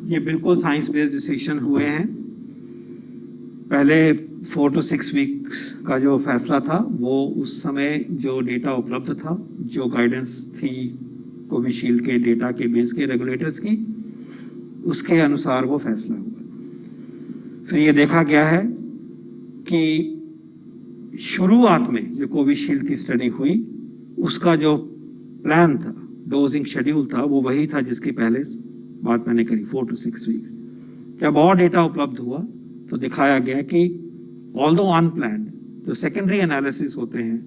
ये बिल्कुल science based decision हुए हैं। पहले 4 to 6 वीक्स का जो फैसला था वो उस समय जो डेटा उपलब्ध था, जो गाइडेंस थी कोविशील्ड के डेटा के बेस के रेगुलेटर्स की, उसके अनुसार वो फैसला हुआ। फिर ये देखा गया है कि शुरुआत में जो कोविशील्ड की स्टडी हुई उसका जो प्लान था, डोजिंग शेड्यूल था, वो वही था जिसकी पहले बात मैंने करी 4 to 6 वीक्स। जब और डेटा उपलब्ध हुआ तो दिखाया गया कि ऑल्दो अनप्लान्ड जो सेकेंडरी एनालिसिस होते हैं,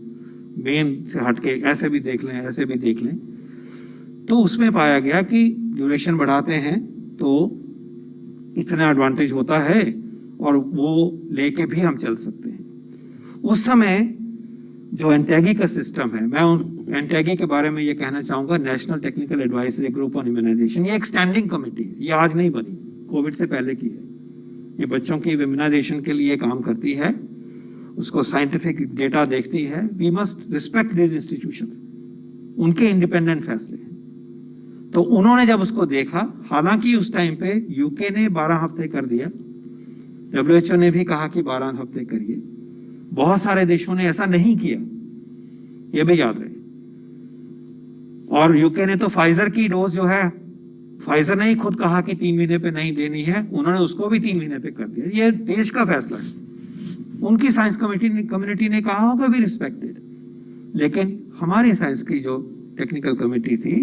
मेन से हटके ऐसे भी देख लें ऐसे भी देख लें, तो उसमें पाया गया कि ड्यूरेशन बढ़ाते हैं तो इतना एडवांटेज होता है और वो लेके भी हम चल सकते हैं। उस समय जो एंटैगी का सिस्टम है, मैं उन एंटैगी के बारे में ये कहना चाहूँगा, national technical advisory group on immunisation, ये एक स्टैंडिंग कमेटी है, ये आज नहीं बनी, कोविड से पहले की है। ये बच्चों की इम्यूनाइजेशन के लिए काम करती है, उसको साइंटिफिक डेटा देखती है। We must respect this institution, उनके इंडिपेंडेंट फैसले हैं। तो उन्होंने जब उसको देखा, हालांकि उस टाइम पे यूके ने 12 हफ्ते कर दिया, WHO ने भी कहा कि 12 हफ्ते करिए, बहुत सारे देशों ने ऐसा नहीं किया, ये भी याद रहे। और यूके ने तो फाइजर की डोज जो है, फाइजर ने ही खुद कहा कि 3 महीने पे नहीं देनी है, उन्होंने उसको भी 3 महीने पे कर दिया। ये देश का फैसला है, उनकी साइंस कम्युनिटी ने कहा होगा भी रिस्पेक्टेड, लेकिन हमारी साइंस की जो टेक्निकल कमेटी थी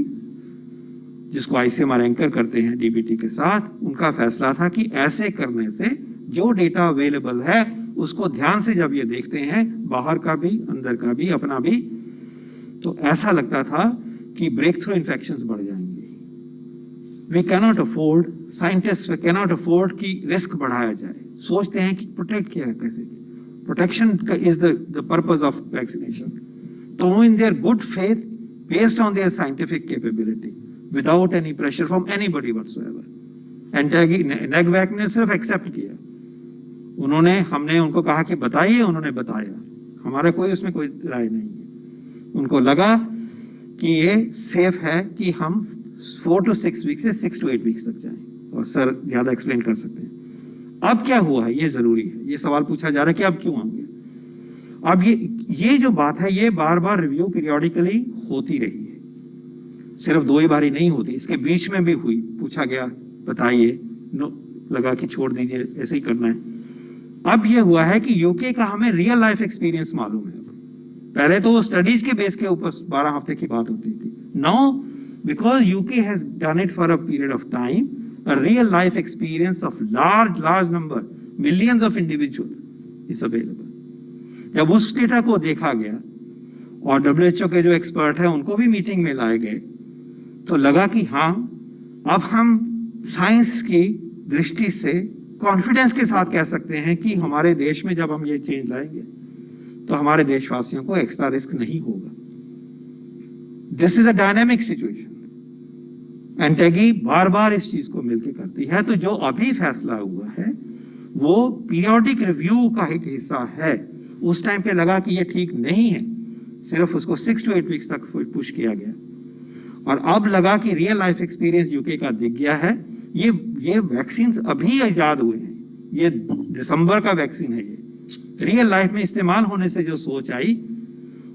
जिसको ICMR एंकर करते हैं DBT के साथ, उनका फैसला था कि ऐसे करने से जो डेटा अवेलेबल है उसको ध्यान से जब ये देखते हैं, बाहर का भी अंदर का भी अपना भी, तो ऐसा लगता था कि ब्रेक थ्रू इन्फेक्शंस बढ़ जाएंगे। We cannot afford, scientist cannot afford कि रिस्क बढ़ाया जाए। सोचते हैं कि प्रोटेक्ट किया है कैसे, protection is the purpose of vaccination. तो in their good faith, based on their scientific capability, without any pressure from anybody whatsoever, NTAGI NEGVAC ने सिर्फ एक्सेप्ट किया। उन्होंने, हमने उनको कहा कि बताइए, उन्होंने बताया, हमारा कोई उसमें कोई राय नहीं है। उनको लगा कि ये सेफ है कि हम 4 to 6 वीक से 6 to 8 वीक्स तक जाएं। और सर ज्यादा एक्सप्लेन कर सकते हैं। अब क्या हुआ है, ये जरूरी है, ये सवाल पूछा जा रहा है कि अब क्यों होंगे। अब ये जो बात है, ये बार बार रिव्यू पीरियोडिकली होती रही है, सिर्फ 2 ही बारी नहीं होती, इसके बीच में भी हुई, पूछा गया बताइए, लगा कि छोड़ दीजिए, ऐसे ही करना है। अब ये हुआ है कि यूके का हमें रियल लाइफ एक्सपीरियंस मालूम है। पहले तो स्टडीज के बेस के ऊपर 12 हफ्ते की बात होती थी। Now because UK has done it for a period of time, a real life experience of large number, millions of individuals is available. जब उस डेटा को देखा गया और WHO के जो एक्सपर्ट हैं उनको भी मीटिंग में लाए गए, तो लगा कि हाँ, अब हम साइंस की दृष्टि से कॉन्फिडेंस के साथ कह सकते हैं कि हमारे देश में जब हम ये चेंज लाएंगे तो हमारे देशवासियों को एक्स्ट्रा रिस्क नहीं होगा। This is a dynamic situation. NTAGI बार बार इस चीज को मिलकर करती है। तो जो अभी फैसला हुआ है वो पीरियोडिक रिव्यू का एक हिस्सा है। उस टाइम पे लगा कि ये ठीक नहीं है, सिर्फ उसको 6 to 8 वीक्स तक पुश किया गया, और अब लगा कि रियल लाइफ एक्सपीरियंस यूके का दिख गया है। ये वैक्सीन अभी इजाद हुए हैं, ये दिसंबर का वैक्सीन है। ये रियल लाइफ में इस्तेमाल होने से जो सोच आई,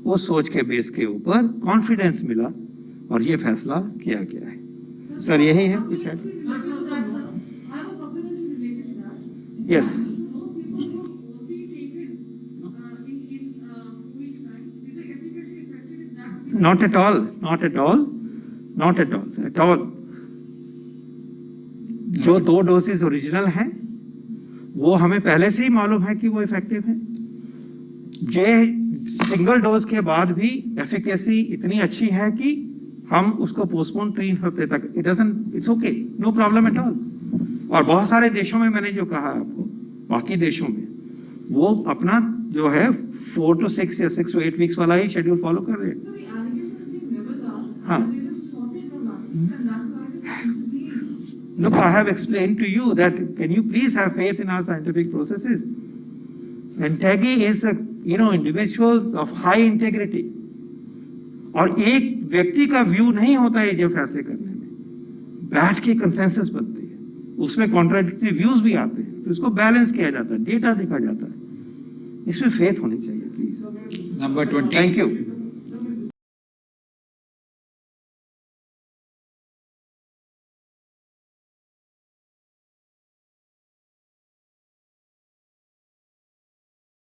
उस सोच के बेस के ऊपर कॉन्फिडेंस मिला और ये फैसला किया गया है। सर यही है कुछ है? Yes, not at all, not at all, not at all, at all. जो 2 डोसेज ओरिजिनल हैं वो हमें पहले से ही मालूम है कि वो इफेक्टिव है। सिंगल डोज के बाद भी एफिकेसी इतनी अच्छी है कि हम उसको पोस्टपोन 3 हफ्ते तक, it's okay, no problem at all. और बहुत सारे देशों में, मैंने जो कहा आपको, बाकी देशों में वो अपना जो है 4 to 6 या 6 to 8 वीक्स वाला ही शेड्यूल फॉलो कर रहे हैं। हाँ, look, I have explained to you that can you please have faith in our scientific processes. एंटैगी is individuals of high integrity, और एक व्यक्ति का व्यू नहीं होता है जो फैसले करने में, बैठ के कंसेंसस बनती है। उसमें कॉन्ट्राडिक्टरी व्यूज भी आते हैं, तो इसको बैलेंस किया जाता है, डेटा देखा जाता है, इसमें फेथ होनी चाहिए प्लीज। Number 20. Thank you.